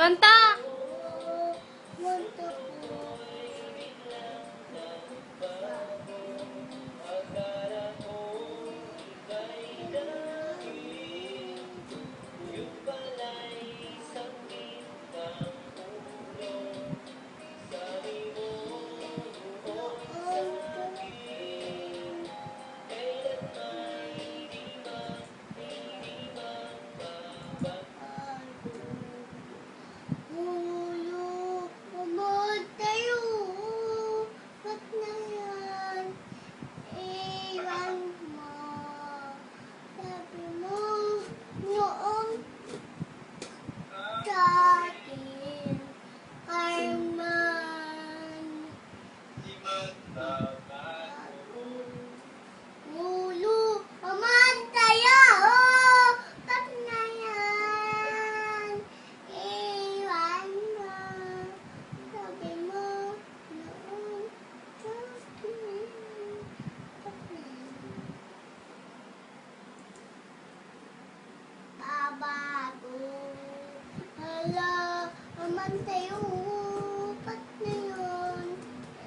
Kanta! Mundo Ulo, umod tayo. Ba't na yan? Iwan mo. Sabi mo noong sa akin, Carmen. Ulo, umod tayo. Ba't na yan? Iwan mo. Sabi mo noong sa akin, babago. Hala, aman tayo. Ba't na yun?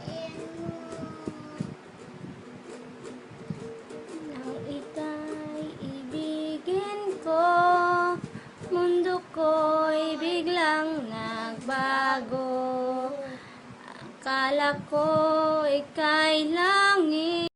Ayan mo. Nang ika'y ibigin ko, mundo ko'y biglang nagbago. Akala ko ika'y langit.